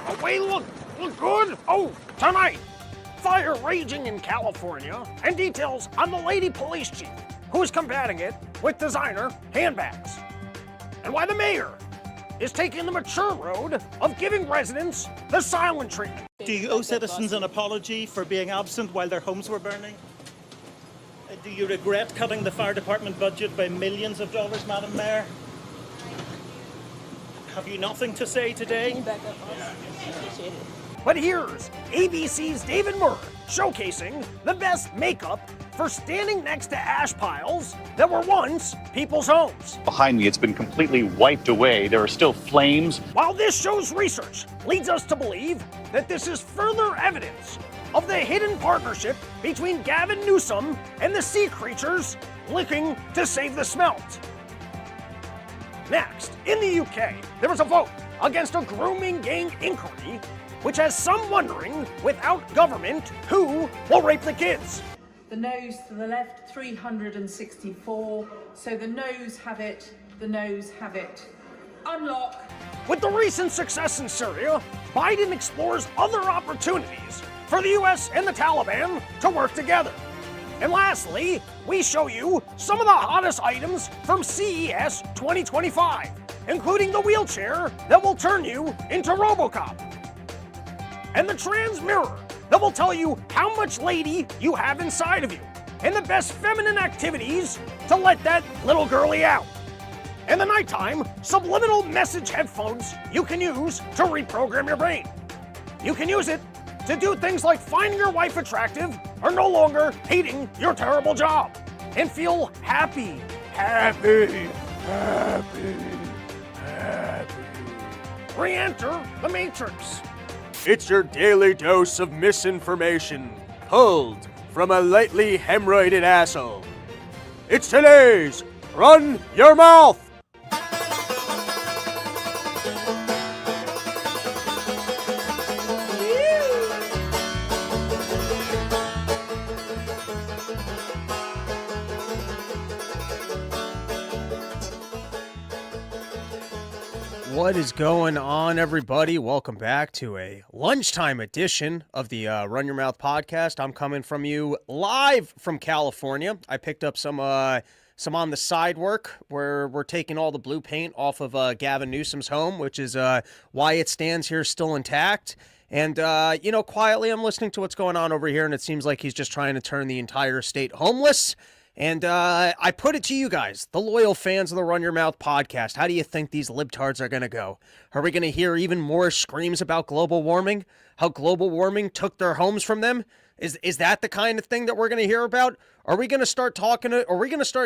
away look good? Oh, tonight, fire raging in California, and details on the lady police chief who is combating it with designer handbags. And why the mayor is taking the mature road of giving residents the silent treatment. Do you owe citizens an apology for being absent while their homes were burning? Do you regret cutting the fire department budget by millions of dollars, Madam Mayor? Have you nothing to say today? But here's ABC's David Murr showcasing the best makeup for standing next to ash piles that were once people's homes. Behind me, it's been completely wiped away. There are still flames. While this show's research leads us to believe that this is further evidence of the hidden partnership between Gavin Newsom and the sea creatures looking to save the smelt. Next, in the UK, there was a vote against a grooming gang inquiry, which has some wondering, without government, who will rape the kids. The noes to the left, 364. So the noes have it, the noes have it. Unlock. With the recent success in Syria, Biden explores other opportunities for the US and the Taliban to work together. And lastly, we show you some of the hottest items from CES 2025, including the wheelchair that will turn you into RoboCop, and the trans mirror that will tell you how much lady you have inside of you, and the best feminine activities to let that little girlie out. And the nighttime subliminal message headphones you can use to reprogram your brain. You can use it to do things like finding your wife attractive or no longer hating your terrible job and feel happy. Re-enter the Matrix. It's your daily dose of misinformation, pulled from a lately hemorrhoided asshole. It's today's Run Your Mouth! What is going on, everybody? Welcome back to a lunchtime edition of the Run Your Mouth podcast. I'm coming from you live from California. I picked up some on the side work where we're taking all the blue paint off of Gavin Newsom's home, which is why it stands here still intact. And, quietly I'm listening to what's going on over here, and it seems like he's just trying to turn the entire state homeless. And I put it to you guys, the loyal fans of the Run Your Mouth podcast. How do you think these libtards are going to go? Are we going to hear even more screams about global warming? How global warming took their homes from them? Is that the kind of thing that we're going to hear about? Are we going to start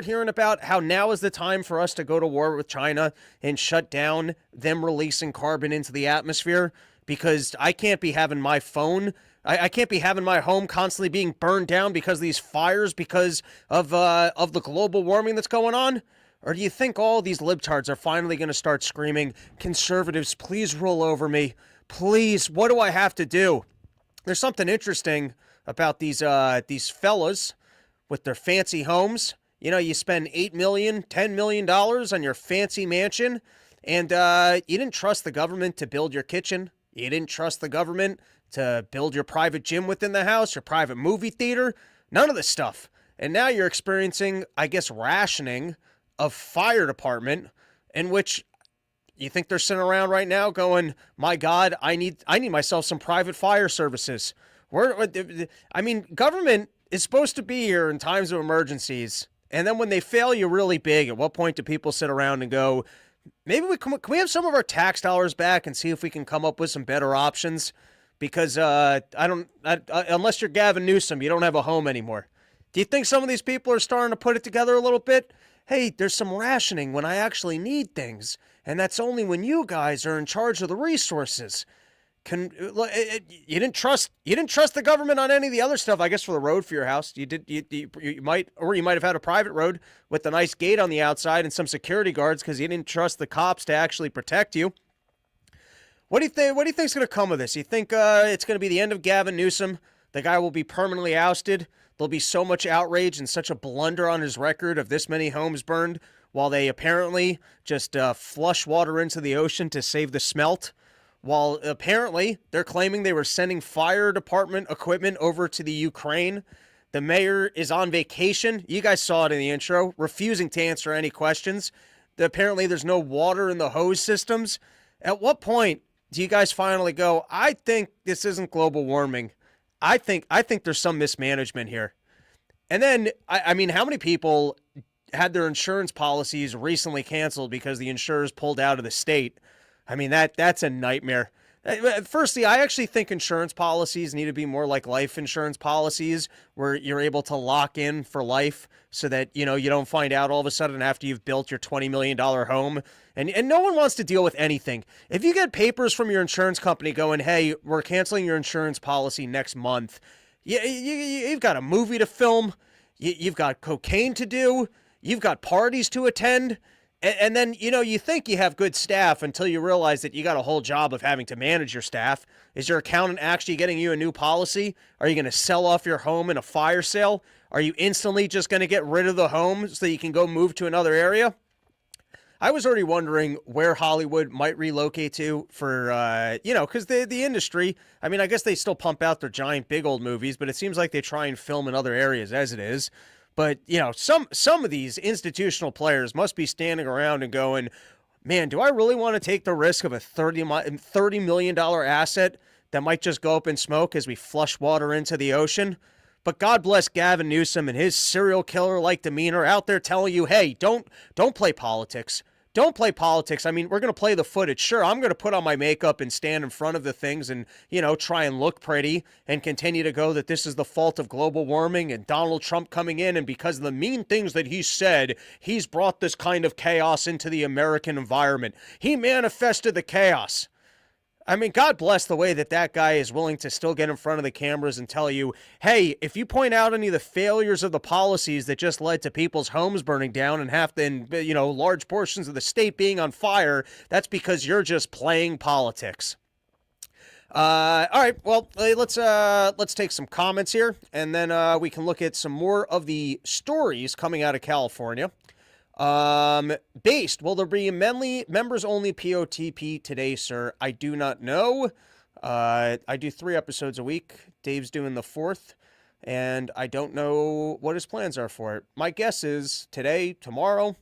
hearing about how now is the time for us to go to war with China and shut down them releasing carbon into the atmosphere? Because I can't be having my phone... I can't be having my home constantly being burned down because of these fires, because of the global warming that's going on? Or do you think all these libtards are finally going to start screaming, conservatives, please roll over me. Please, what do I have to do? There's something interesting about these fellas with their fancy homes. You know, you spend $8 million, $10 million on your fancy mansion, and you didn't trust the government to build your kitchen. You didn't trust the government to build your private gym within the house, your private movie theater, none of this stuff. And now you're experiencing, I guess, rationing of fire department, in which you think they're sitting around right now going, my God, I need myself some private fire services. Government is supposed to be here in times of emergencies. And then when they fail you really big, at what point do people sit around and go, maybe can we have some of our tax dollars back and see if we can come up with some better options? Because unless you're Gavin Newsom, you don't have a home anymore. Do you think some of these people are starting to put it together a little bit? Hey, there's some rationing when I actually need things, and that's only when you guys are in charge of the resources. You didn't trust the government on any of the other stuff. I guess for the road for your house, you might have had a private road with a nice gate on the outside and some security guards because you didn't trust the cops to actually protect you. What do you think is going to come of this? You think it's going to be the end of Gavin Newsom? The guy will be permanently ousted? There'll be so much outrage and such a blunder on his record of this many homes burned while they apparently just flush water into the ocean to save the smelt? while apparently they're claiming they were sending fire department equipment over to the Ukraine. The mayor is on vacation. You guys saw it in the intro, refusing to answer any questions. Apparently there's no water in the hose systems. At what point do you guys finally go, I think this isn't global warming. I think there's some mismanagement here. And then, I mean, how many people had their insurance policies recently canceled because the insurers pulled out of the state? I mean, that's a nightmare. Firstly, I actually think insurance policies need to be more like life insurance policies where you're able to lock in for life so that, you know, you don't find out all of a sudden after you've built your $20 million home. And no one wants to deal with anything. If you get papers from your insurance company going, hey, we're canceling your insurance policy next month, you've got a movie to film, you've got cocaine to do, you've got parties to attend. And then, you know, you think you have good staff until you realize that you got a whole job of having to manage your staff. Is your accountant actually getting you a new policy? Are you going to sell off your home in a fire sale? Are you instantly just going to get rid of the home so that you can go move to another area? I was already wondering where Hollywood might relocate to for, you know, because the industry, I mean, I guess they still pump out their giant big old movies, but it seems like they try and film in other areas as it is. But, you know, some of these institutional players must be standing around and going, man, do I really want to take the risk of a $30 million asset that might just go up in smoke as we flush water into the ocean? But God bless Gavin Newsom and his serial killer-like demeanor out there telling you, hey, don't play politics. Don't play politics. I mean, we're going to play the footage. Sure, I'm going to put on my makeup and stand in front of the things and, you know, try and look pretty and continue to go that this is the fault of global warming and Donald Trump coming in, and because of the mean things that he said, he's brought this kind of chaos into the American environment. He manifested the chaos. I mean, God bless the way that guy is willing to still get in front of the cameras and tell you, hey, if you point out any of the failures of the policies that just led to people's homes burning down and you know, large portions of the state being on fire, that's because you're just playing politics. All right, well, let's take some comments here, and then we can look at some more of the stories coming out of California. Will there be members only POTP today, sir? I do not know. I do 3 episodes a week. Dave's doing the 4th, and I don't know what his plans are for it. My guess is today, tomorrow.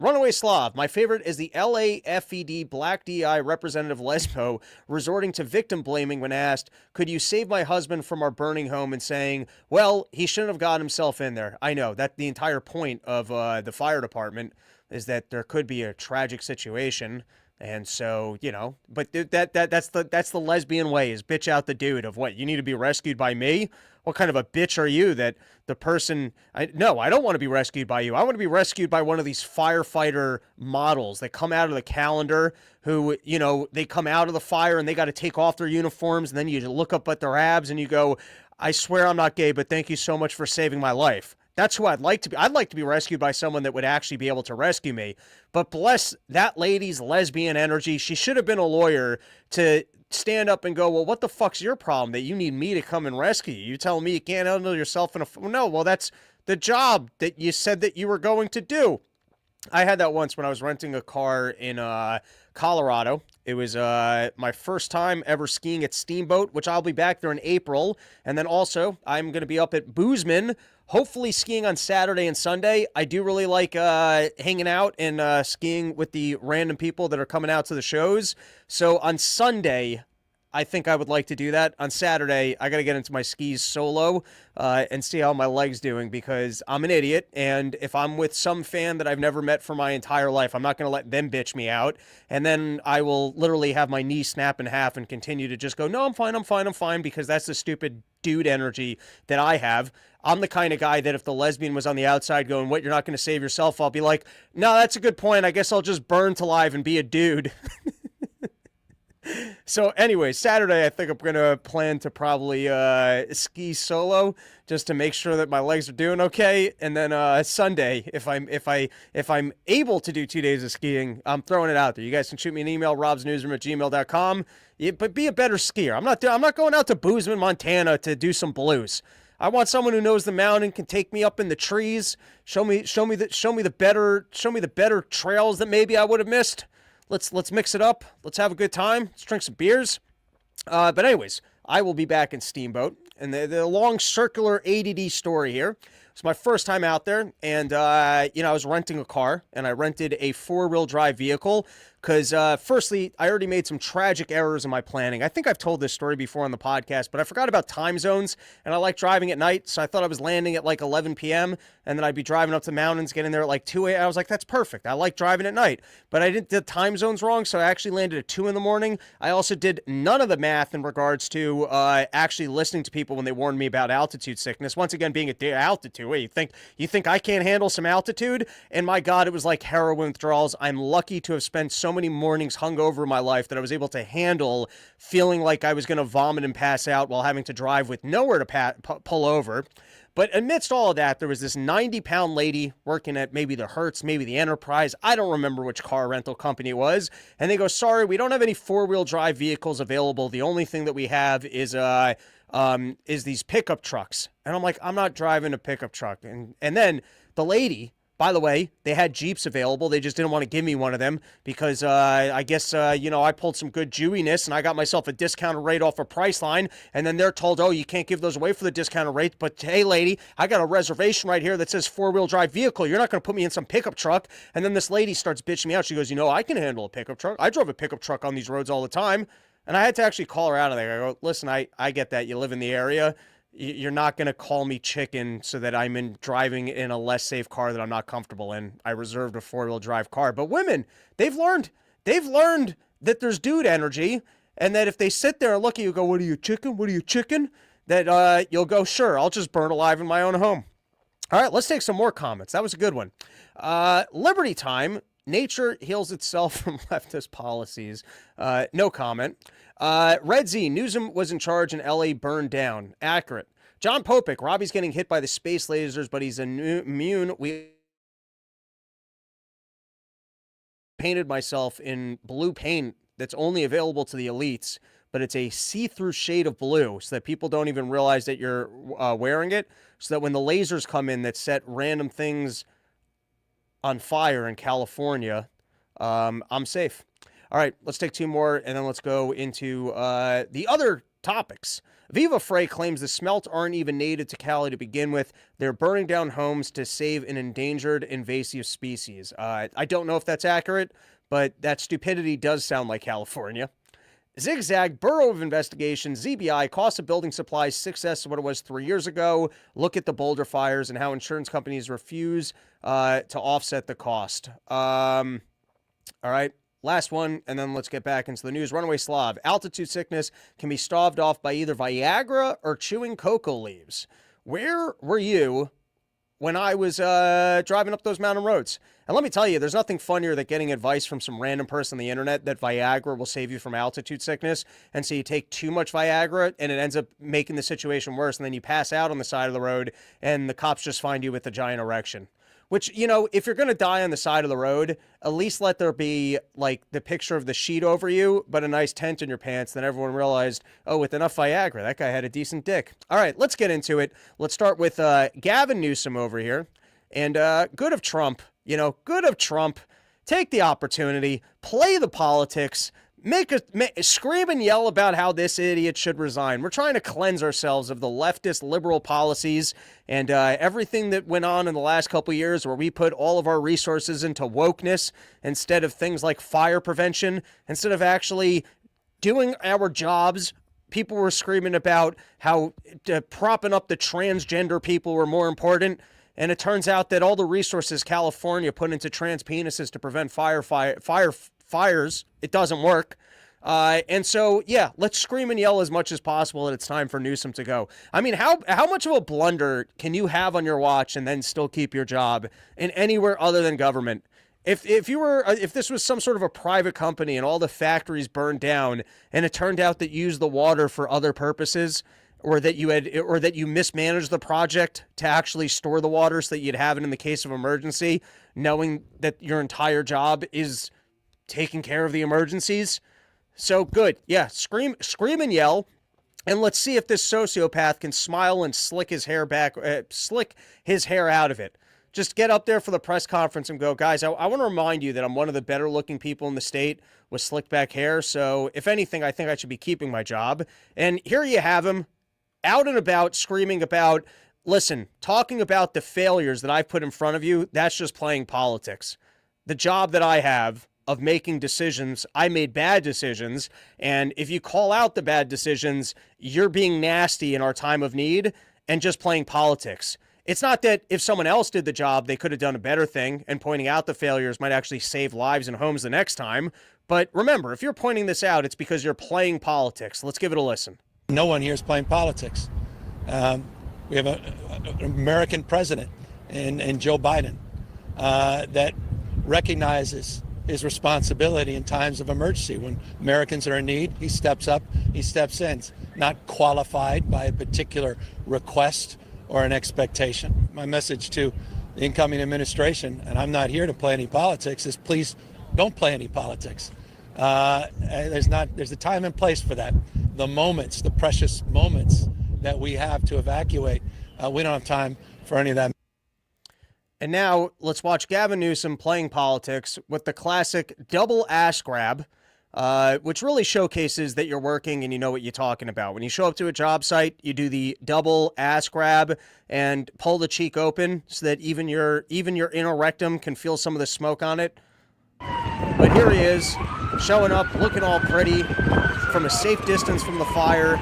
Runaway Slav. My favorite is the LAFED Black DI representative Lesbo resorting to victim blaming when asked, could you save my husband from our burning home, and saying, well, he shouldn't have got himself in there. I know that the entire point of the fire department is that there could be a tragic situation. And so, you know, but that's the lesbian way, is bitch out the dude of what, you need to be rescued by me? What kind of a bitch are you that the person, no, I don't want to be rescued by you. I want to be rescued by one of these firefighter models that come out of the calendar who, you know, they come out of the fire and they got to take off their uniforms, and then you look up at their abs and you go, I swear I'm not gay, but thank you so much for saving my life. That's who I'd like to be. I'd like to be rescued by someone that would actually be able to rescue me. But bless that lady's lesbian energy. She should have been a lawyer to stand up and go, well, what the fuck's your problem that you need me to come and rescue you? You telling me you can't handle yourself in a... No, well, that's the job that you said that you were going to do. I had that once when I was renting a car in Colorado. It was my first time ever skiing at Steamboat, which I'll be back there in April. And then also, I'm going to be up at Boozman, hopefully skiing on Saturday and Sunday. I do really like hanging out and skiing with the random people that are coming out to the shows. So on Sunday, I think I would like to do that. On Saturday, I got to get into my skis solo and see how my leg's doing, because I'm an idiot. And if I'm with some fan that I've never met for my entire life, I'm not going to let them bitch me out. And then I will literally have my knee snap in half and continue to just go, no, I'm fine, because that's the stupid dude energy that I have. I'm the kind of guy that if the lesbian was on the outside going, what, you're not going to save yourself? I'll be like, no, that's a good point. I guess I'll just burn to live and be a dude. So anyway, Saturday, I think I'm going to plan to probably ski solo just to make sure that my legs are doing okay. And then Sunday, if I'm able to do 2 days of skiing, I'm throwing it out there. You guys can shoot me an email, robsnewsroom@gmail.com. But be a better skier. I'm not going out to Boozman, Montana to do some blues. I want someone who knows the mountain, can take me up in the trees, show me the better trails that maybe I would have missed. let's mix it up. Let's have a good time. Let's drink some beers. But anyways, I will be back in Steamboat. And the long circular ADD story here. It's my first time out there, and I was renting a car, and I rented a 4-wheel drive vehicle because, firstly, I already made some tragic errors in my planning. I think I've told this story before on the podcast, but I forgot about time zones, and I like driving at night, so I thought I was landing at like 11 p.m., and then I'd be driving up to the mountains, getting there at like 2 a.m. I was like, that's perfect. I like driving at night, but I did the time zones wrong, so I actually landed at 2 in the morning. I also did none of the math in regards to actually listening to people when they warned me about altitude sickness. Once again, being at altitude. Wait, you think I can't handle some altitude? And my God, it was like heroin withdrawals. I'm lucky to have spent so many mornings hungover in my life that I was able to handle feeling like I was going to vomit and pass out while having to drive with nowhere to pull over. But amidst all of that, there was this 90-pound lady working at maybe the Hertz, maybe the Enterprise. I don't remember which car rental company it was. And they go, sorry, we don't have any 4-wheel drive vehicles available. The only thing that we have is these pickup trucks. And I'm like, I'm not driving a pickup truck. And then the lady, by the way, they had Jeeps available. They just didn't want to give me one of them because I guess, I pulled some good Jewiness and I got myself a discounted rate off a Priceline. And then they're told, oh, you can't give those away for the discounted rate. But hey, lady, I got a reservation right here that says 4-wheel drive vehicle. You're not going to put me in some pickup truck. And then this lady starts bitching me out. She goes, I can handle a pickup truck. I drove a pickup truck on these roads all the time. And I had to actually call her out of there. I go, listen, I get that. You live in the area. You're not going to call me chicken so that I'm driving in a less safe car that I'm not comfortable in. I reserved a 4-wheel drive car. But women, they've learned that there's dude energy, and that if they sit there and look at you and go, what are you, chicken? What are you, chicken? That you'll go, sure, I'll just burn alive in my own home. All right, let's take some more comments. That was a good one. Liberty time. Nature heals itself from leftist policies. No comment. Red Z, Newsom was in charge and LA burned down. Accurate. John Popick, Robbie's getting hit by the space lasers, but he's immune. We painted myself in blue paint that's only available to the elites, but it's a see-through shade of blue so that people don't even realize that you're wearing it, so that when the lasers come in that set random things on fire in California, I'm safe. All right, let's take 2 more, and then let's go into the other topics. Viva Frey claims the smelt aren't even native to Cali to begin with. They're burning down homes to save an endangered invasive species. I don't know if that's accurate, but that stupidity does sound like California. Zigzag, Bureau of Investigation, ZBI, cost of building supplies 6x what it was 3 years ago. Look at the Boulder fires and how insurance companies refuse to offset the cost. All right, last one, and then let's get back into the news. Runaway Slav, altitude sickness can be staved off by either Viagra or chewing cocoa leaves. Where were you when I was driving up those mountain roads? And let me tell you, there's nothing funnier than getting advice from some random person on the internet that Viagra will save you from altitude sickness. And so you take too much Viagra and it ends up making the situation worse. And then you pass out on the side of the road and the cops just find you with a giant erection. Which, if you're going to die on the side of the road, at least let there be, like, the picture of the sheet over you, but a nice tent in your pants. Then everyone realized, oh, with enough Viagra, that guy had a decent dick. All right, let's get into it. Let's start with Gavin Newsom over here. And good of Trump, good of Trump. Take the opportunity, play the politics, scream and yell about how this idiot should resign. We're trying to cleanse ourselves of the leftist liberal policies and everything that went on in the last couple of years where we put all of our resources into wokeness instead of things like fire prevention, instead of actually doing our jobs. People were screaming about how propping up the transgender people were more important. And it turns out that all the resources California put into trans penises to prevent fires, it doesn't work. And so, yeah, let's scream and yell as much as possible that it's time for Newsom to go. I mean, how much of a blunder can you have on your watch and then still keep your job in anywhere other than government? If this was some sort of a private company and all the factories burned down and it turned out that you used the water for other purposes, or that you mismanaged the project to actually store the water so that you'd have it in the case of emergency, knowing that your entire job is taking care of the emergencies. So good. Yeah. Scream and yell. And let's see if this sociopath can smile and slick his hair out of it. Just get up there for the press conference and go, guys, I want to remind you that I'm one of the better looking people in the state with slick back hair. So if anything, I think I should be keeping my job. And here you have him out and about screaming about, listen, talking about the failures that I've put in front of you. That's just playing politics. The job that I have of making decisions, I made bad decisions. And if you call out the bad decisions, you're being nasty in our time of need and just playing politics. It's not that if someone else did the job, they could have done a better thing, and pointing out the failures might actually save lives and homes the next time. But remember, if you're pointing this out, it's because you're playing politics. Let's give it a listen. No one here is playing politics. We have an American president in Joe Biden that recognizes his responsibility in times of emergency. When Americans are in need, he steps up, he steps in. Not qualified by a particular request or an expectation. My message to the incoming administration, and I'm not here to play any politics, is please don't play any politics. There's a time and place for that. The moments, the precious moments that we have to evacuate, we don't have time for any of that. And now let's watch Gavin Newsom playing politics with the classic double ass grab, which really showcases that you're working and you know what you're talking about. When you show up to a job site, you do the double ass grab and pull the cheek open so that even your inner rectum can feel some of the smoke on it. But here he is, showing up, looking all pretty from a safe distance from the fire.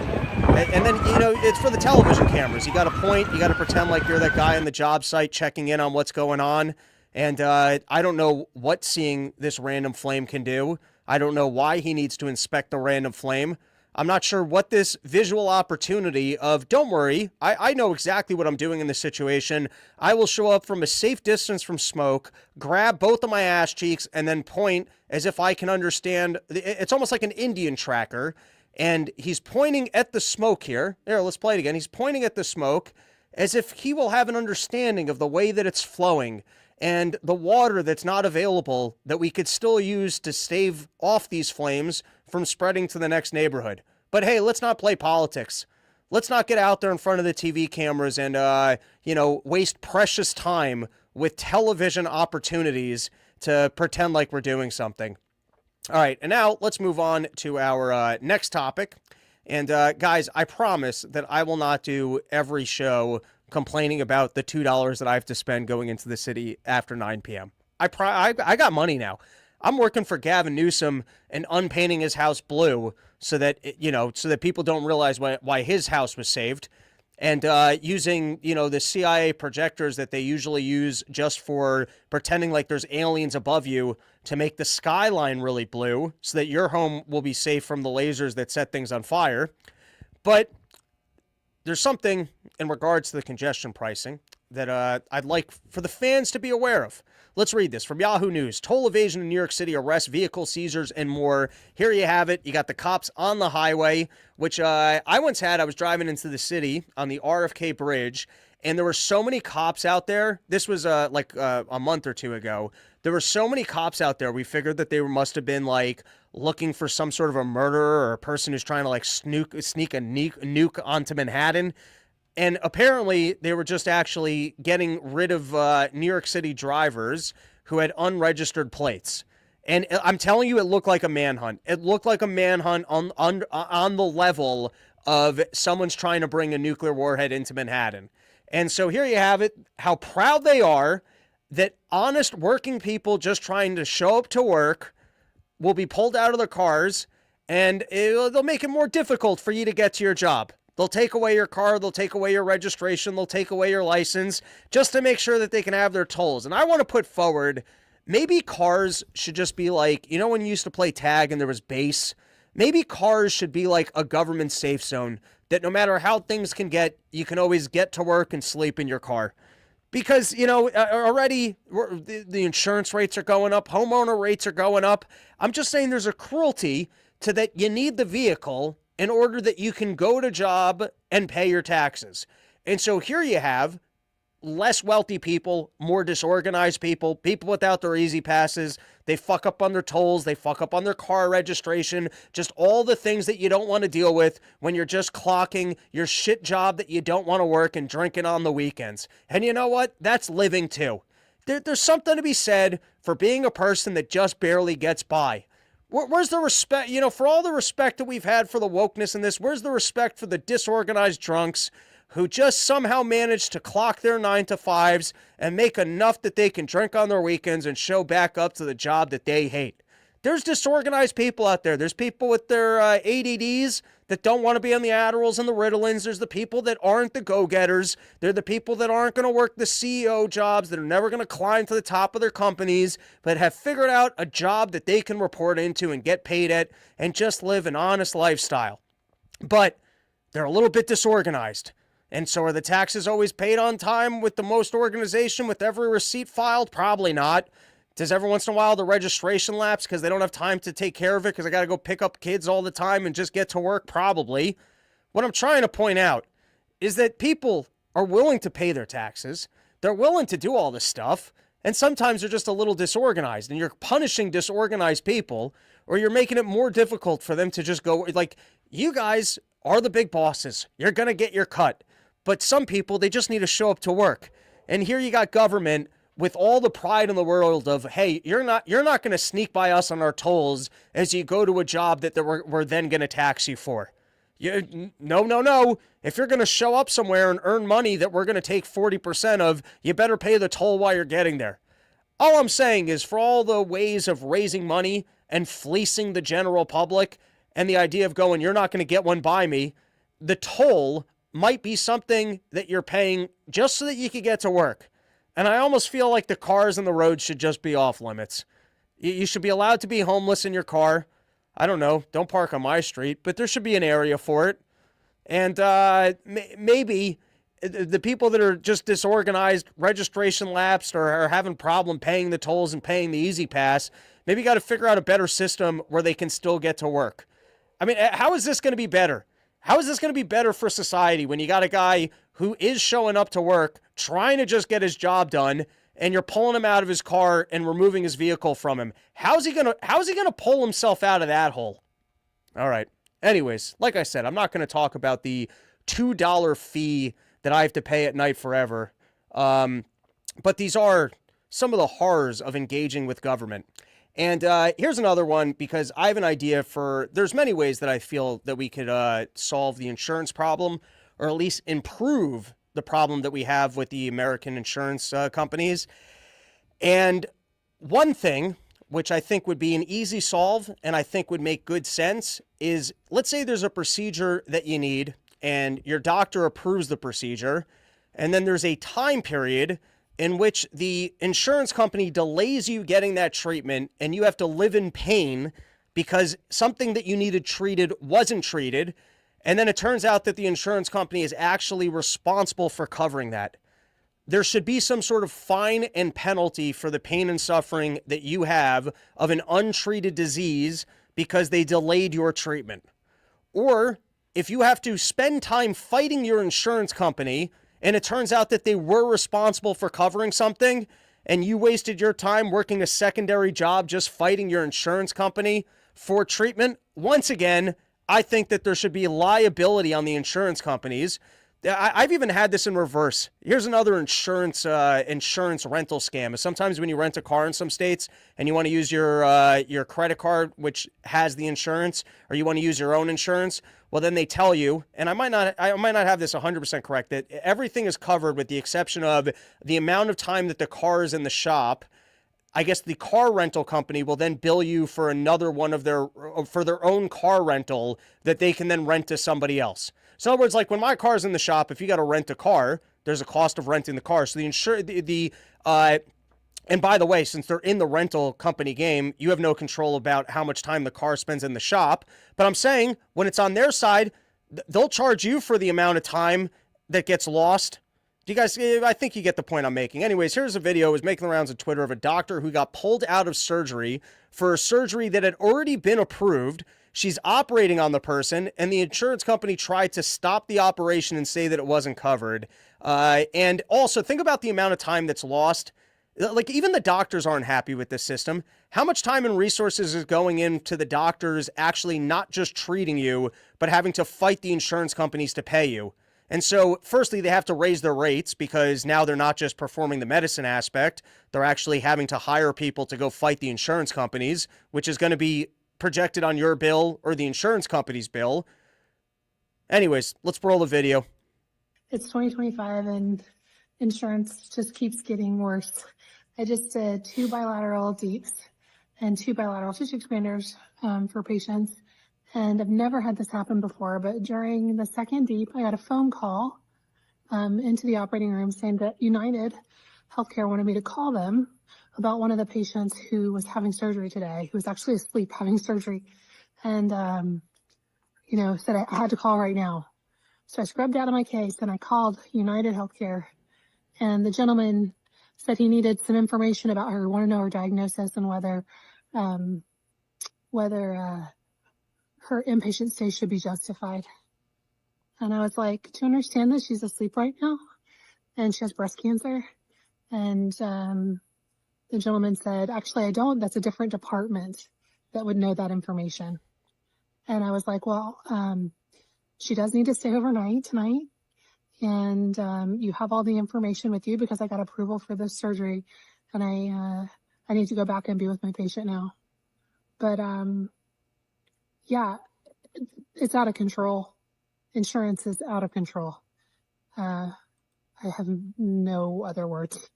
And then, it's for the television cameras. You got to point, you got to pretend like you're that guy on the job site checking in on what's going on. And I don't know what seeing this random flame can do. I don't know why he needs to inspect the random flame. I'm not sure what this visual opportunity of, don't worry, I know exactly what I'm doing in this situation. I will show up from a safe distance from smoke, grab both of my ass cheeks, and then point as if I can understand. It's almost like an Indian tracker. And he's pointing at the smoke here. There, let's play it again. He's pointing at the smoke as if he will have an understanding of the way that it's flowing and the water that's not available that we could still use to stave off these flames from spreading to the next neighborhood. But hey, let's not play politics. Let's not get out there in front of the TV cameras and, waste precious time with television opportunities to pretend like we're doing something. All right, and now let's move on to our next topic. And guys, I promise that I will not do every show complaining about the $2 that I have to spend going into the city after 9 p.m. I got money now. I'm working for Gavin Newsom and unpainting his house blue so that people don't realize why his house was saved. And using, the CIA projectors that they usually use just for pretending like there's aliens above you to make the skyline really blue so that your home will be safe from the lasers that set things on fire. But there's something in regards to the congestion pricing that I'd like for the fans to be aware of. Let's read this from Yahoo News. Toll evasion in New York City, arrests, vehicle seizures, and more. Here you have it. You got the cops on the highway, which I once had. I was driving into the city on the RFK Bridge, and there were so many cops out there. This was a month or two ago. There were so many cops out there. We figured that they must have been looking for some sort of a murderer or a person who's trying to sneak a nuke onto Manhattan. And apparently, they were just actually getting rid of New York City drivers who had unregistered plates. And I'm telling you, it looked like a manhunt. It looked like a manhunt on the level of someone's trying to bring a nuclear warhead into Manhattan. And so here you have it, how proud they are that honest working people just trying to show up to work will be pulled out of their cars, and they'll make it more difficult for you to get to your job. They'll take away your car, they'll take away your registration, they'll take away your license just to make sure that they can have their tolls. And I want to put forward, maybe cars should just be like, when you used to play tag and there was base? Maybe cars should be like a government safe zone that no matter how things can get, you can always get to work and sleep in your car. Because, already the insurance rates are going up, homeowner rates are going up. I'm just saying there's a cruelty to that you need the vehicle in order that you can go to job and pay your taxes. And so here you have less wealthy people, more disorganized people, people without their easy passes. They fuck up on their tolls. They fuck up on their car registration. Just all the things that you don't want to deal with when you're just clocking your shit job that you don't want to work and drinking on the weekends. And you know what? That's living too. There's something to be said for being a person that just barely gets by. Where's the respect, for all the respect that we've had for the wokeness in this, where's the respect for the disorganized drunks who just somehow manage to clock their 9-to-5s and make enough that they can drink on their weekends and show back up to the job that they hate? There's disorganized people out there. There's people with their ADDs that don't want to be on the Adderalls and the Ritalins. There's the people that aren't the go-getters. They're the people that aren't going to work the CEO jobs, that are never going to climb to the top of their companies, but have figured out a job that they can report into and get paid at and just live an honest lifestyle. But they're a little bit disorganized. And so are the taxes always paid on time with the most organization with every receipt filed? Probably not. Does every once in a while the registration lapse because they don't have time to take care of it because I got to go pick up kids all the time and just get to work? Probably. What I'm trying to point out is that people are willing to pay their taxes. They're willing to do all this stuff. And sometimes they're just a little disorganized. And you're punishing disorganized people, or you're making it more difficult for them to just go, like, you guys are the big bosses. You're going to get your cut. But some people, they just need to show up to work. And here you got government with all the pride in the world of, hey, you're not going to sneak by us on our tolls as you go to a job that we're then going to tax you for. No. If you're going to show up somewhere and earn money that we're going to take 40% of, you better pay the toll while you're getting there. All I'm saying is, for all the ways of raising money and fleecing the general public and the idea of going, you're not going to get one by me, the toll might be something that you're paying just so that you can get to work. And I almost feel like the cars and the roads should just be off limits. You should be allowed to be homeless in your car. I don't know, don't park on my street, but there should be an area for it. And maybe the people that are just disorganized, registration lapsed, or are having problem paying the tolls and paying the Easy Pass, maybe got to figure out a better system where they can still get to work. I mean, how is this going to be better? How is this going to be better for society when you got a guy who is showing up to work, trying to just get his job done, and you're pulling him out of his car and removing his vehicle from him? How's he gonna pull himself out of that hole? All right. Anyways, like I said, I'm not going to talk about the $2 fee that I have to pay at night forever. But these are some of the horrors of engaging with government. And here's another one, because I have an idea there's many ways that I feel that we could solve the insurance problem, or at least improve the problem that we have with the American insurance companies. And one thing, which I think would be an easy solve and I think would make good sense, is, let's say there's a procedure that you need and your doctor approves the procedure, and then there's a time period in which the insurance company delays you getting that treatment, and you have to live in pain because something that you needed treated wasn't treated. And then it turns out that the insurance company is actually responsible for covering that. There should be some sort of fine and penalty for the pain and suffering that you have of an untreated disease because they delayed your treatment. Or if you have to spend time fighting your insurance company and it turns out that they were responsible for covering something, and you wasted your time working a secondary job just fighting your insurance company for treatment, once again, I think that there should be liability on the insurance companies. I've even had this in reverse. Here's another insurance rental scam. Sometimes when you rent a car in some states and you want to use your credit card, which has the insurance, or you want to use your own insurance, well, then they tell you, and I might not have this 100% correct, that everything is covered with the exception of the amount of time that the car is in the shop. I guess the car rental company will then bill you for another one of for their own car rental that they can then rent to somebody else. So in other words, like when my car's in the shop, if you got to rent a car, there's a cost of renting the car. So and by the way, since they're in the rental company game, you have no control about how much time the car spends in the shop. But I'm saying when it's on their side, they'll charge you for the amount of time that gets lost. Do you guys, I think you get the point I'm making. Anyways, here's a video. It was making the rounds on Twitter of a doctor who got pulled out of surgery for a surgery that had already been approved. She's operating on the person, and the insurance company tried to stop the operation and say that it wasn't covered. And also think about the amount of time that's lost. Like, even the doctors aren't happy with this system. How much time and resources is going into the doctors actually not just treating you, but having to fight the insurance companies to pay you? And so, firstly, they have to raise their rates because now they're not just performing the medicine aspect. They're actually having to hire people to go fight the insurance companies, which is going to be projected on your bill or the insurance company's bill. Anyways, let's roll the video. It's 2025 and insurance just keeps getting worse. I just did 2 bilateral deeps and 2 bilateral tissue expanders for patients. And I've never had this happen before, but during the second deep, I got a phone call into the operating room saying that United Healthcare wanted me to call them about one of the patients who was having surgery today, who was actually asleep having surgery. And, said I had to call right now. So I scrubbed out of my case and I called United Healthcare, and the gentleman said he needed some information about her, wanted to know her diagnosis and whether her inpatient stay should be justified. And I was like, do you understand that she's asleep right now and she has breast cancer? And the gentleman said, actually, I don't. That's a different department that would know that information. And I was like, well, she does need to stay overnight tonight. And you have all the information with you because I got approval for this surgery. And I need to go back and be with my patient now. But yeah, it's out of control. Insurance is out of control. I have no other words.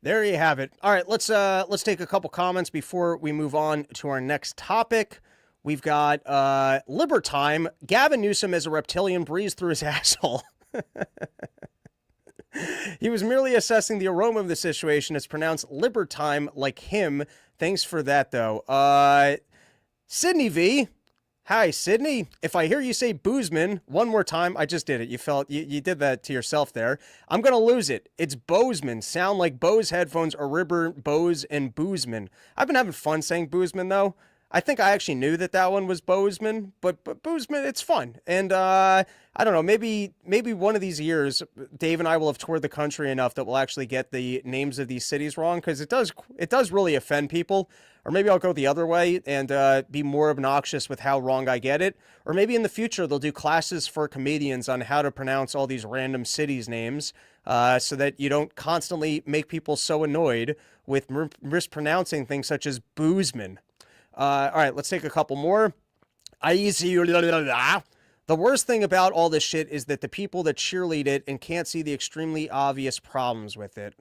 There you have it. All right, let's take a couple comments before we move on to our next topic. We've got Libertime. Gavin Newsom as a reptilian breezed through his asshole. He was merely assessing the aroma of the situation. It's pronounced Libertime like him. Thanks for that, though. Sydney V. Hi, Sydney. If I hear you say Boozman one more time, I just did it. You did that to yourself there. I'm going to lose it. It's Bozeman. Sound like Bose headphones or River, Bose, and Boozman. I've been having fun saying Boozman, though. I think I actually knew that one was Bozeman, but Boozman, it's fun. And I don't know, maybe one of these years, Dave and I will have toured the country enough that we'll actually get the names of these cities wrong, because it does really offend people. Or maybe I'll go the other way and be more obnoxious with how wrong I get it. Or maybe in the future they'll do classes for comedians on how to pronounce all these random cities' names, so that you don't constantly make people so annoyed with mispronouncing things such as Boozman. All right, let's take a couple more. The worst thing about all this shit is that the people that cheerlead it and can't see the extremely obvious problems with it.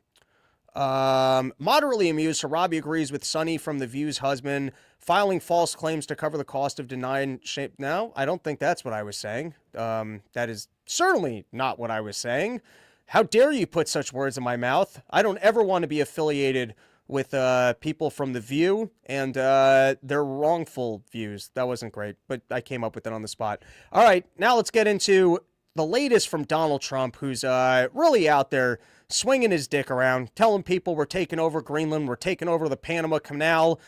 Moderately amused, so Robbie agrees with Sonny from The View's husband, filing false claims to cover the cost of denying shape. No, I don't think that's what I was saying. That is certainly not what I was saying. How dare you put such words in my mouth? I don't ever want to be affiliated with people from The View and their wrongful views. That wasn't great, but I came up with it on the spot. All right, now let's get into the latest from Donald Trump, who's really out there swinging his dick around, telling people we're taking over Greenland, we're taking over the Panama Canal,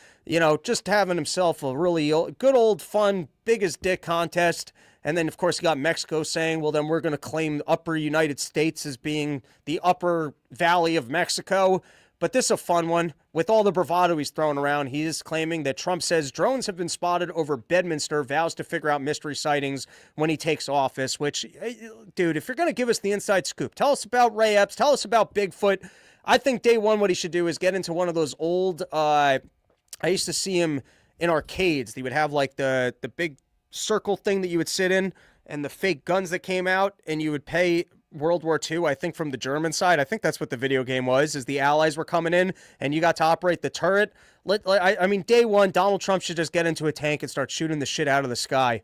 just having himself a really good old fun biggest dick contest. And then, of course, you got Mexico saying, well, then we're going to claim the upper United States as being the upper valley of Mexico. But this is a fun one. With all the bravado he's throwing around, he is claiming that Trump says drones have been spotted over Bedminster, vows to figure out mystery sightings when he takes office, which, dude, if you're going to give us the inside scoop, tell us about Ray Epps, tell us about Bigfoot. I think day one what he should do is get into one of those old, I used to see him in arcades. He would have like the big circle thing that you would sit in and the fake guns that came out, and you would pay World War II, I think from the German side. I think that's what the video game was, is the Allies were coming in and you got to operate the turret. I mean, day one, Donald Trump should just get into a tank and start shooting the shit out of the sky.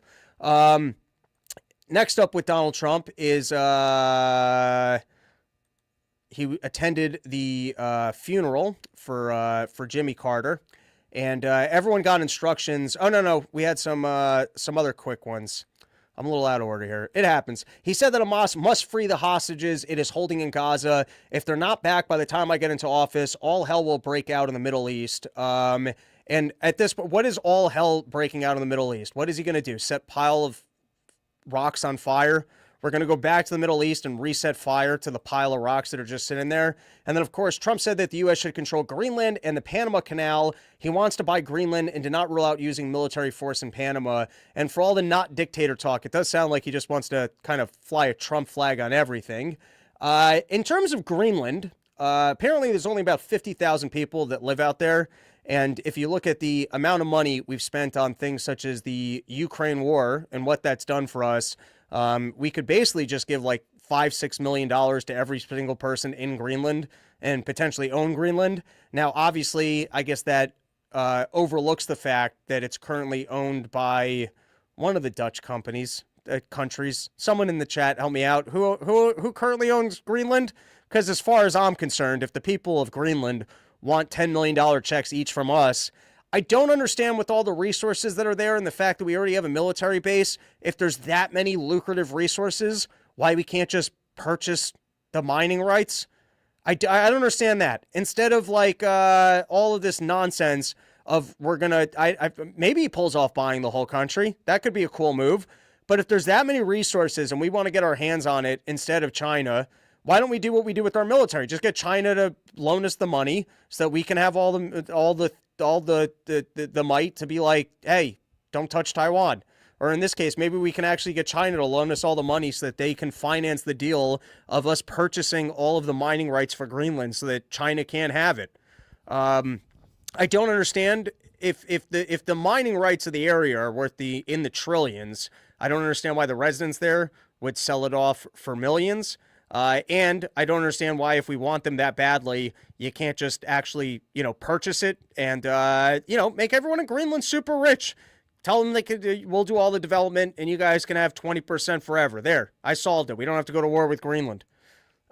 Next up with Donald Trump is he attended the funeral for Jimmy Carter, and everyone got instructions. Oh, no, we had some other quick ones. I'm a little out of order here. It happens. He said that Hamas must free the hostages it is holding in Gaza. If they're not back by the time I get into office, all hell will break out in the Middle East. And at this point, what is all hell breaking out in the Middle East? What is he going to do? Set pile of rocks on fire. We're going to go back to the Middle East and reset fire to the pile of rocks that are just sitting there. And then, of course, Trump said that the U.S. should control Greenland and the Panama Canal. He wants to buy Greenland and did not rule out using military force in Panama. And for all the not dictator talk, it does sound like he just wants to kind of fly a Trump flag on everything. In terms of Greenland, apparently there's only about 50,000 people that live out there. And if you look at the amount of money we've spent on things such as the Ukraine war and what that's done for us, we could basically just give like $5-6 million to every single person in Greenland and potentially own Greenland. Now, obviously, I guess that overlooks the fact that it's currently owned by one of the Dutch countries. Someone in the chat, help me out. Who currently owns Greenland? Because as far as I'm concerned, if the people of Greenland want $10 million checks each from us, I don't understand with all the resources that are there and the fact that we already have a military base, if there's that many lucrative resources, why we can't just purchase the mining rights. I don't understand that. Instead of like all of this nonsense of maybe he pulls off buying the whole country. That could be a cool move. But if there's that many resources and we want to get our hands on it instead of China, why don't we do what we do with our military? Just get China to loan us the money so that we can have all the might to be like, hey, don't touch Taiwan. Or in this case, maybe we can actually get China to loan us all the money so that they can finance the deal of us purchasing all of the mining rights for Greenland so that China can't have it. I don't understand if the mining rights of the area are worth in the trillions. I don't understand why the residents there would sell it off for millions. And I don't understand why, if we want them that badly, you can't just actually, purchase it and, make everyone in Greenland super rich. Tell them we'll do all the development and you guys can have 20% forever. There, I solved it. We don't have to go to war with Greenland.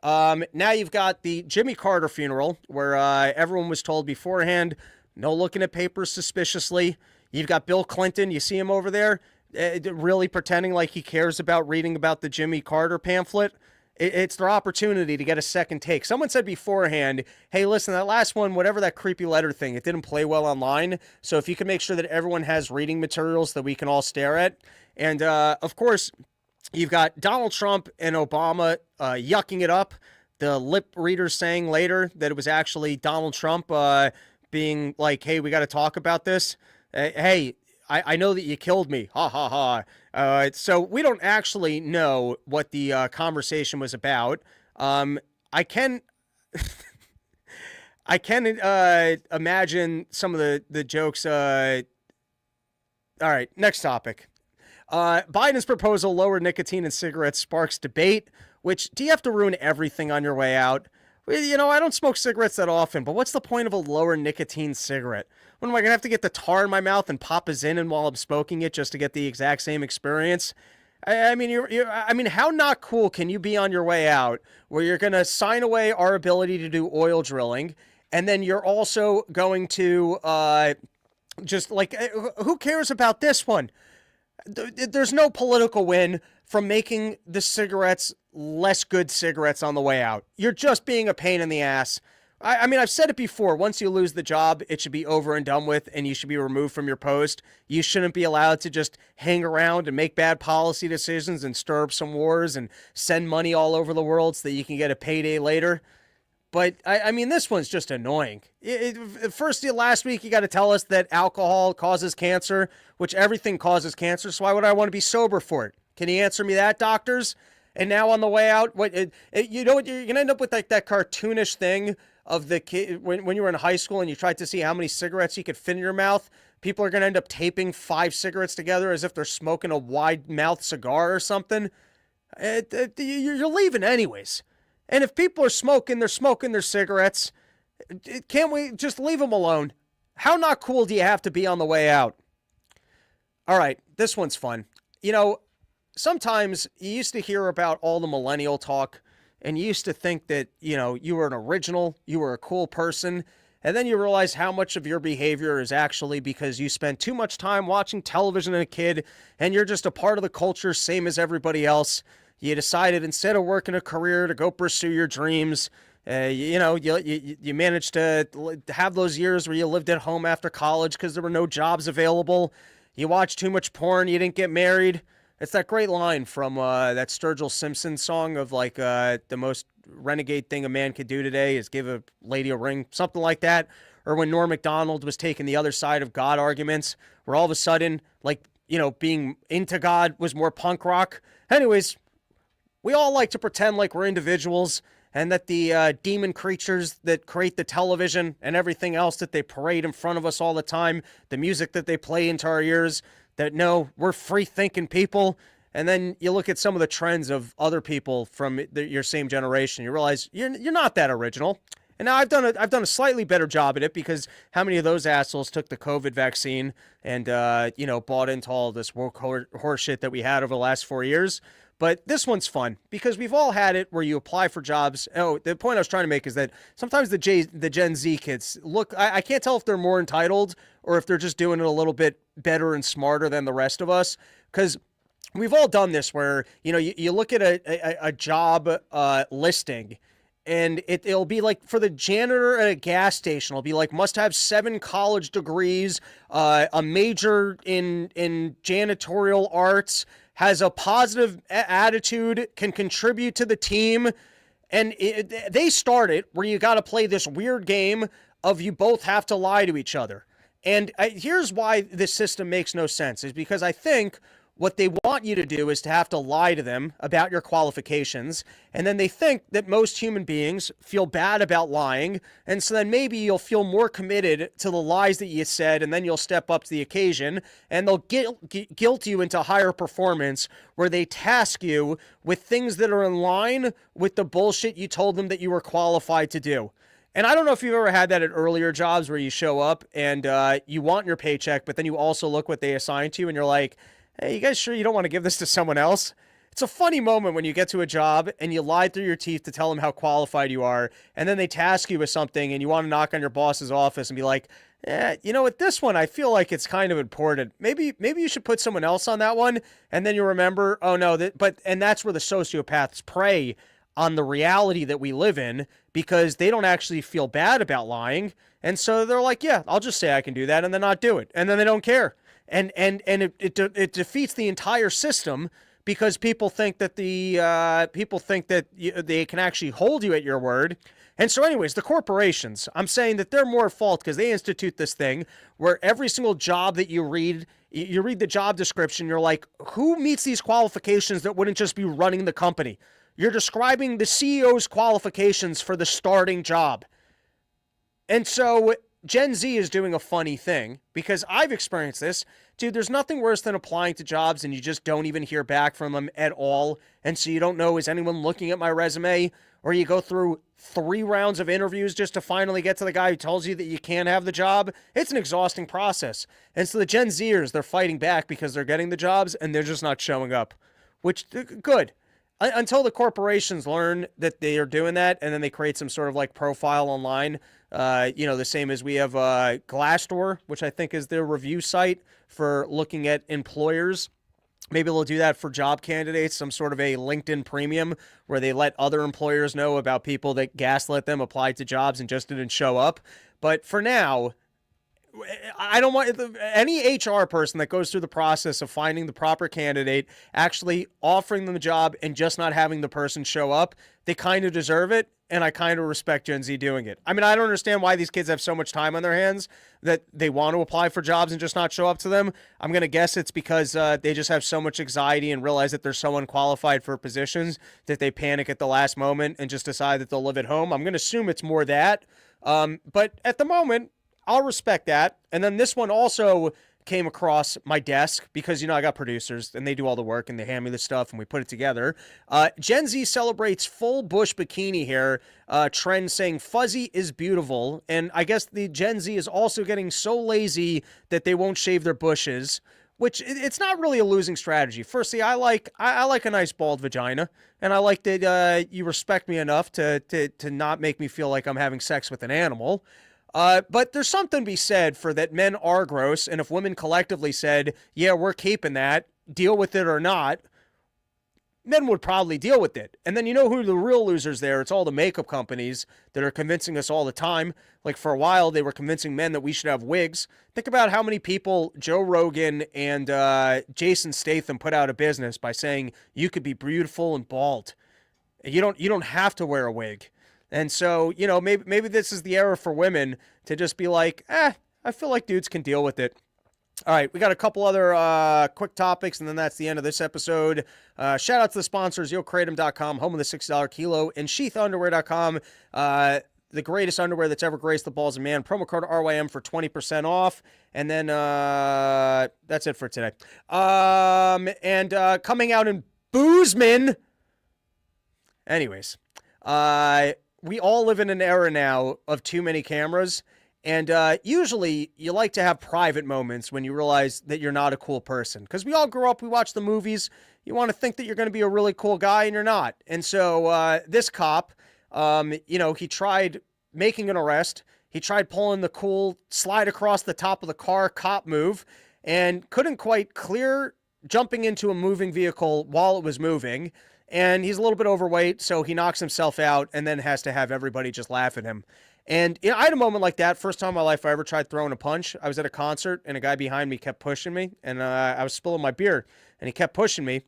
Now you've got the Jimmy Carter funeral where everyone was told beforehand, no looking at papers suspiciously. You've got Bill Clinton. You see him over there really pretending like he cares about reading about the Jimmy Carter pamphlet. It's their opportunity to get a second take. Someone said beforehand, hey, listen, that last one, whatever that creepy letter thing, it didn't play well online. So if you can make sure that everyone has reading materials that we can all stare at. And, of course, you've got Donald Trump and Obama yucking it up. The lip readers saying later that it was actually Donald Trump being like, hey, we got to talk about this. Hey, I know that you killed me. Ha, ha, ha. So we don't actually know what the conversation was about. I can imagine some of the jokes. All right, next topic. Biden's proposal lower nicotine in cigarettes sparks debate, which, do you have to ruin everything on your way out? Well, I don't smoke cigarettes that often, but what's the point of a lower nicotine cigarette? When am I going to have to get the tar in my mouth and pop a Zin in while I'm smoking it just to get the exact same experience? I mean, how not cool can you be on your way out where you're going to sign away our ability to do oil drilling, and then you're also going to just like, who cares about this one? There's no political win from making the cigarettes less good cigarettes on the way out. You're just being a pain in the ass. I mean, I've said it before. Once you lose the job, it should be over and done with, and you should be removed from your post. You shouldn't be allowed to just hang around and make bad policy decisions and stir up some wars and send money all over the world so that you can get a payday later. But, I mean, this one's just annoying. Last week, you got to tell us that alcohol causes cancer, which everything causes cancer, so why would I want to be sober for it? Can you answer me that, doctors? And now on the way out, you're going to end up with like that cartoonish thing of the kid when you were in high school and you tried to see how many cigarettes you could fit in your mouth. People are going to end up taping 5 cigarettes together as if they're smoking a wide mouth cigar or something. You're leaving anyways. And if people are smoking, they're smoking their cigarettes. Can't we just leave them alone? How not cool do you have to be on the way out? All right, this one's fun. Sometimes you used to hear about all the millennial talk, and you used to think that, you were an original, you were a cool person, and then you realize how much of your behavior is actually because you spent too much time watching television as a kid, and you're just a part of the culture, same as everybody else. You decided instead of working a career to go pursue your dreams. You managed to have those years where you lived at home after college because there were no jobs available. You watched too much porn. You didn't get married. It's that great line from that Sturgill Simpson song of like the most renegade thing a man could do today is give a lady a ring, something like that. Or when Norm Macdonald was taking the other side of God arguments, where all of a sudden, like, you know, being into God was more punk rock. Anyways, we all like to pretend like we're individuals and that the demon creatures that create the television and everything else that they parade in front of us all the time, the music that they play into our ears, that no, we're free-thinking people. And then you look at some of the trends of other people from your same generation, you realize you're not that original. And now I've done a slightly better job at it, because how many of those assholes took the COVID vaccine and bought into all this woke horse shit that we had over the last 4 years? But this one's fun because we've all had it where you apply for jobs. Oh, the point I was trying to make is that sometimes the Gen Z kids look, I can't tell if they're more entitled or if they're just doing it a little bit better and smarter than the rest of us. Because we've all done this where, you know, you look at a job listing, and it'll be like for the janitor at a gas station, it'll be like must have 7 college degrees, a major in janitorial arts, has a positive attitude, can contribute to the team. And they start it where you got to play this weird game of you both have to lie to each other. And here's why this system makes no sense, is because I think what they want you to do is to have to lie to them about your qualifications. And then they think that most human beings feel bad about lying. And so then maybe you'll feel more committed to the lies that you said, and then you'll step up to the occasion, and they'll guilt you into higher performance where they task you with things that are in line with the bullshit you told them that you were qualified to do. And I don't know if you've ever had that at earlier jobs where you show up and you want your paycheck, but then you also look what they assign to you and you're like, hey, you guys sure you don't want to give this to someone else? It's a funny moment when you get to a job and you lie through your teeth to tell them how qualified you are, and then they task you with something and you want to knock on your boss's office and be like, you know what, this one I feel like it's kind of important. Maybe you should put someone else on that one. And then you remember, oh no, and that's where the sociopaths prey on the reality that we live in, because they don't actually feel bad about lying. And so they're like, yeah, I'll just say I can do that and then not do it. And then they don't care. And it defeats the entire system, because people think that they can actually hold you at your word. And so anyways, the corporations, I'm saying that they're more at fault because they institute this thing where every single job that you read the job description, you're like, who meets these qualifications that wouldn't just be running the company? You're describing the CEO's qualifications for the starting job. And so Gen Z is doing a funny thing, because I've experienced this. Dude, there's nothing worse than applying to jobs and you just don't even hear back from them at all. And so you don't know, is anyone looking at my resume? Or you go through 3 rounds of interviews just to finally get to the guy who tells you that you can't have the job. It's an exhausting process. And so the Gen Zers, they're fighting back because they're getting the jobs and they're just not showing up. Which, good. Until the corporations learn that they are doing that, and then they create some sort of like profile online. The same as we have Glassdoor, which I think is their review site for looking at employers. Maybe they'll do that for job candidates, some sort of a LinkedIn premium where they let other employers know about people that gaslit them, applied to jobs, and just didn't show up. But for now, I don't want any HR person that goes through the process of finding the proper candidate, actually offering them the job, and just not having the person show up. They kind of deserve it, and I kind of respect Gen Z doing it. I mean, I don't understand why these kids have so much time on their hands that they want to apply for jobs and just not show up to them. I'm going to guess it's because they just have so much anxiety and realize that they're so unqualified for positions that they panic at the last moment and just decide that they'll live at home. I'm going to assume it's more that. But at the moment, I'll respect that. And then this one also came across my desk because, I got producers and they do all the work and they hand me the stuff and we put it together. Gen Z celebrates full bush bikini hair trend, saying fuzzy is beautiful. And I guess the Gen Z is also getting so lazy that they won't shave their bushes, which it's not really a losing strategy. Firstly, I like a nice bald vagina, and I like that you respect me enough to not make me feel like I'm having sex with an animal. But there's something to be said for that men are gross, and if women collectively said, yeah, we're keeping that, deal with it or not, men would probably deal with it. And then you know who the real losers there? It's all the makeup companies that are convincing us all the time. Like for a while, they were convincing men that we should have wigs. Think about how many people Joe Rogan and Jason Statham put out of business by saying you could be beautiful and bald. You don't have to wear a wig. And so, you know, maybe this is the era for women to just be like, I feel like dudes can deal with it. All right, we got a couple other quick topics, and then that's the end of this episode. Shout out to the sponsors, YoKratom.com, home of the $6 kilo, and SheathUnderwear.com, the greatest underwear that's ever graced the balls of man. Promo code RYM for 20% off, and then that's it for today. And coming out in Boozman. Anyways, we all live in an era now of too many cameras. And usually you like to have private moments when you realize that you're not a cool person. Because we all grow up, we watch the movies. You want to think that you're going to be a really cool guy, and you're not. And so this cop, you know, he tried making an arrest. He tried pulling the cool slide across the top of the car cop move and couldn't quite clear jumping into a moving vehicle while it was moving. And he's a little bit overweight, so he knocks himself out and then has to have everybody just laugh at him. And you know, I had a moment like that. First time in my life I ever tried throwing a punch. I was at a concert, and a guy behind me kept pushing me, and I was spilling my beer, and he kept pushing me.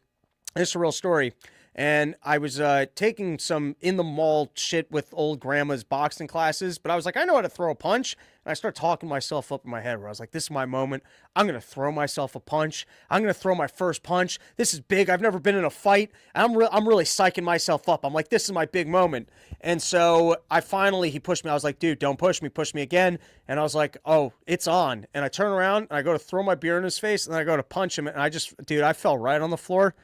This is a real story. And I was taking some in-the-mall shit with old grandma's boxing classes, but I was like, I know how to throw a punch. And I started talking myself up in my head where I was like, this is my moment. I'm going to throw myself a punch. I'm going to throw my first punch. This is big. I've never been in a fight. And I'm really psyching myself up. I'm like, this is my big moment. And so he pushed me. I was like, dude, don't push me again. And I was like, oh, it's on. And I turn around, and I go to throw my beer in his face, and then I go to punch him. And I fell right on the floor.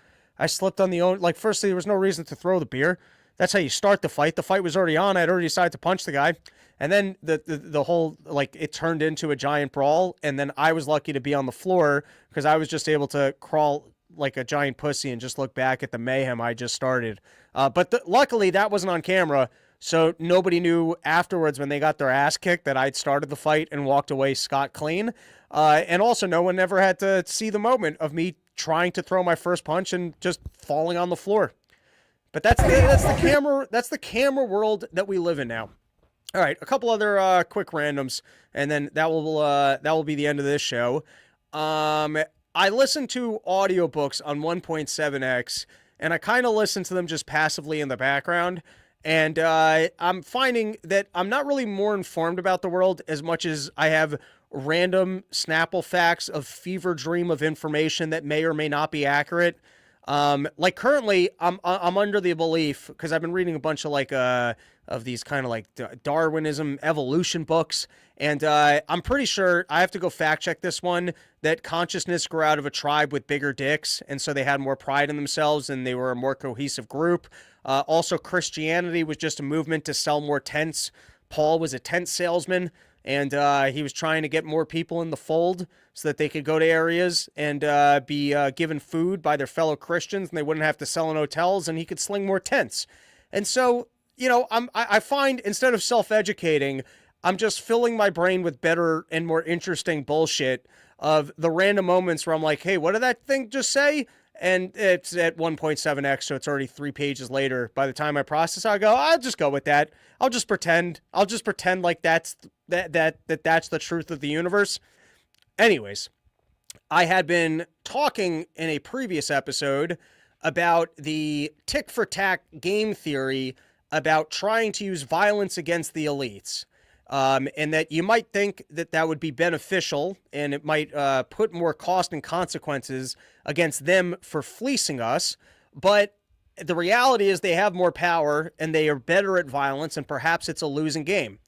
I slipped on firstly, there was no reason to throw the beer. That's how you start the fight. The fight was already on. I'd already decided to punch the guy. And then the whole, it turned into a giant brawl. And then I was lucky to be on the floor because I was just able to crawl like a giant pussy and just look back at the mayhem I just started. But luckily that wasn't on camera. So nobody knew afterwards when they got their ass kicked that I'd started the fight and walked away scot-clean. And also no one ever had to see the moment of me trying to throw my first punch and just falling on the floor. But that's the camera world that we live in now. All right, a couple other quick randoms, and then that will be the end of this show. I listen to audiobooks on 1.7x, and I kind of listen to them just passively in the background. And I'm finding that I'm not really more informed about the world as much as I have random Snapple facts of fever dream of information that may or may not be accurate. Like currently, I'm under the belief, because I've been reading a bunch of of these kind of like Darwinism evolution books, and I'm pretty sure, I have to go fact check this one, that consciousness grew out of a tribe with bigger dicks, and so they had more pride in themselves and they were a more cohesive group. Also, Christianity was just a movement to sell more tents. Paul was a tent salesman, and he was trying to get more people in the fold so that they could go to areas and be given food by their fellow Christians, and they wouldn't have to sell in hotels, and he could sling more tents. And so, you know, I find, instead of self-educating, I'm just filling my brain with better and more interesting bullshit of the random moments where I'm like, hey, what did that thing just say? And it's at 1.7x, so it's already 3 pages later. By the time I process, I go, I'll just go with that. I'll just pretend like that's the truth of the universe. Anyways, I had been talking in a previous episode about the tick for tack game theory about trying to use violence against the elites. And that you might think that that would be beneficial, and it might put more cost and consequences against them for fleecing us. But the reality is they have more power, and they are better at violence, and perhaps it's a losing game.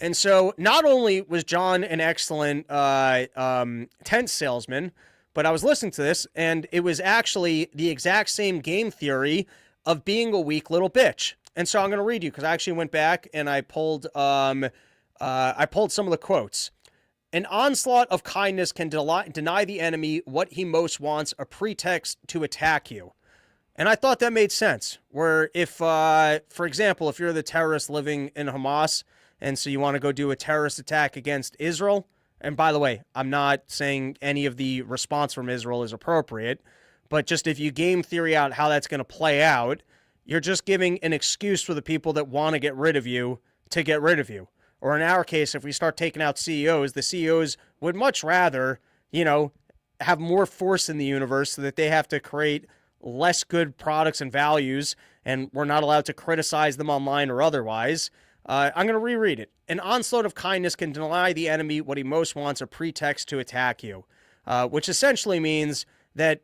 And so not only was John an excellent tent salesman, but I was listening to this, and it was actually the exact same game theory of being a weak little bitch. And so I'm going to read you, because I actually went back and I pulled some of the quotes. An onslaught of kindness can deny the enemy what he most wants, a pretext to attack you. And I thought that made sense. Where if, for example, if you're the terrorist living in Hamas, and so you want to go do a terrorist attack against Israel, and by the way, I'm not saying any of the response from Israel is appropriate, But just if you game theory out how that's going to play out, you're just giving an excuse for the people that want to get rid of you to get rid of you. Or in our case, if we start taking out CEOs, the CEOs would much rather, have more force in the universe so that they have to create less good products and values, and we're not allowed to criticize them online or otherwise. I'm going to reread it. An onslaught of kindness can deny the enemy what he most wants, a pretext to attack you, which essentially means that,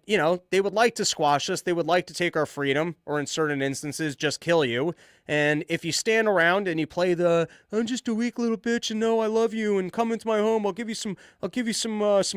they would like to squash us. They would like to take our freedom, or in certain instances, just kill you. And if you stand around and you play I'm just a weak little bitch and no, I love you and come into my home, I'll give you some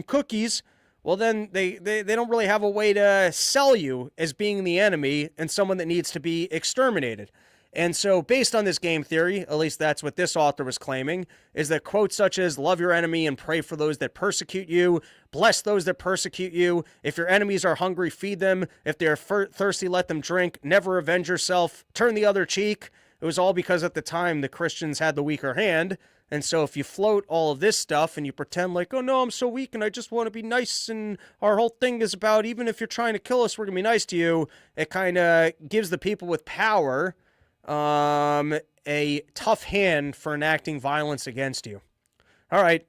cookies. Well, then they don't really have a way to sell you as being the enemy and someone that needs to be exterminated. And so based on this game theory, at least that's what this author was claiming, is that quotes such as love your enemy and pray for those that persecute you, bless those that persecute you, if your enemies are hungry, feed them, if they are thirsty, let them drink, never avenge yourself, turn the other cheek. It was all because at the time the Christians had the weaker hand. And so if you float all of this stuff and you pretend like, oh no, I'm so weak and I just want to be nice and our whole thing is about even if you're trying to kill us, we're going to be nice to you, it kind of gives the people with power a tough hand for enacting violence against you. All right.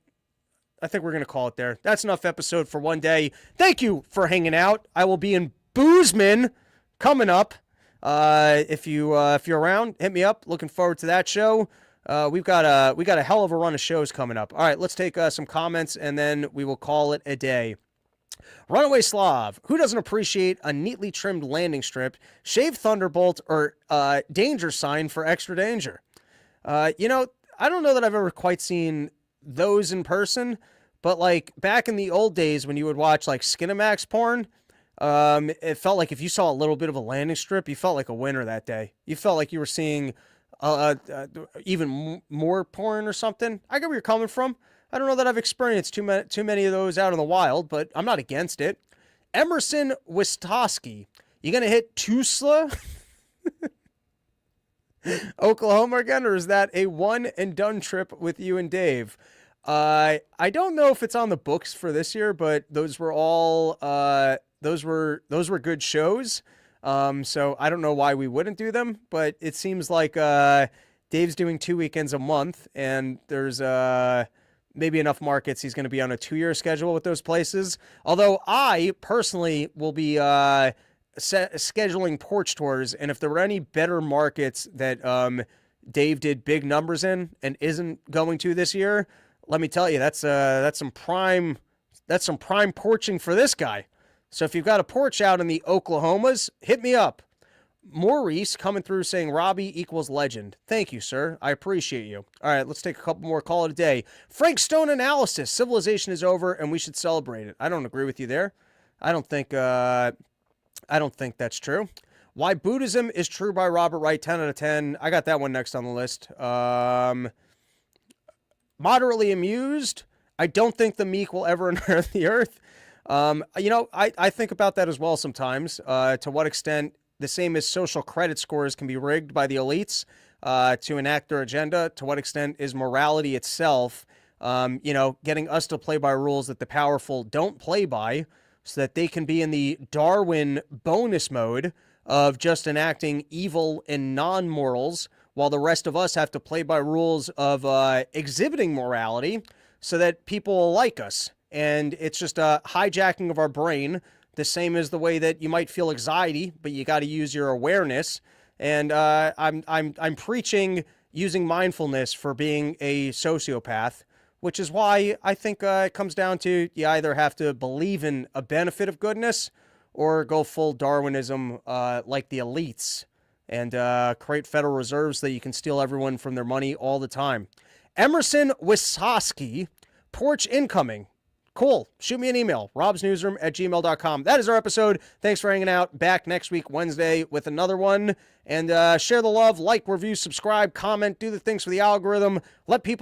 I think we're going to call it there. That's enough episode for one day. Thank you for hanging out. I will be in Boozman coming up. If you're around, hit me up. Looking forward to that show. We got a hell of a run of shows coming up. All right, let's take some comments and then we will call it a day. Runaway Slav, who doesn't appreciate a neatly trimmed landing strip, shaved thunderbolt, or danger sign for extra danger? I don't know that I've ever quite seen those in person, but like back in the old days when you would watch like Skinamax porn, it felt like if you saw a little bit of a landing strip, you felt like a winner that day. You felt like you were seeing even more porn or something. I get where you're coming from. I don't know that I've experienced too many of those out in the wild, but I'm not against it. Emerson Wistowski, you going to hit Tulsa, Oklahoma again, or is that a one and done trip with you and Dave? I don't know if it's on the books for this year, but those were all those were good shows. So I don't know why we wouldn't do them, but it seems like Dave's doing 2 weekends a month, and there's maybe enough markets he's going to be on a 2-year schedule with those places. Although I personally will be scheduling porch tours, and if there were any better markets that Dave did big numbers in and isn't going to this year, let me tell you, that's some prime porching for this guy. So if you've got a porch out in the Oklahomas, hit me up. Maurice coming through saying Robbie equals legend. Thank you, sir. I appreciate you. All right, let's take a couple more. Call it a day. Frank Stone analysis. Civilization is over and we should celebrate it. I don't agree with you there. I don't think that's true. Why Buddhism is True by Robert Wright, 10 out of 10. I got that one next on the list. Moderately amused. I don't think the meek will ever inherit the earth. I think about that as well sometimes. To what extent the same as social credit scores can be rigged by the elites to enact their agenda. To what extent is morality itself, getting us to play by rules that the powerful don't play by so that they can be in the Darwin bonus mode of just enacting evil and non-morals while the rest of us have to play by rules of exhibiting morality so that people will like us. And it's just a hijacking of our brain, the same as the way that you might feel anxiety, but you got to use your awareness. And I'm preaching using mindfulness for being a sociopath, which is why I think it comes down to you either have to believe in a benefit of goodness or go full Darwinism like the elites and create Federal Reserves so that you can steal everyone from their money all the time. Emerson Wisowski, porch incoming. Cool. Shoot me an email, robsnewsroom@gmail.com. That is our episode. Thanks for hanging out. Back next week, Wednesday, with another one. And share the love, like, review, subscribe, comment, do the things for the algorithm. Let people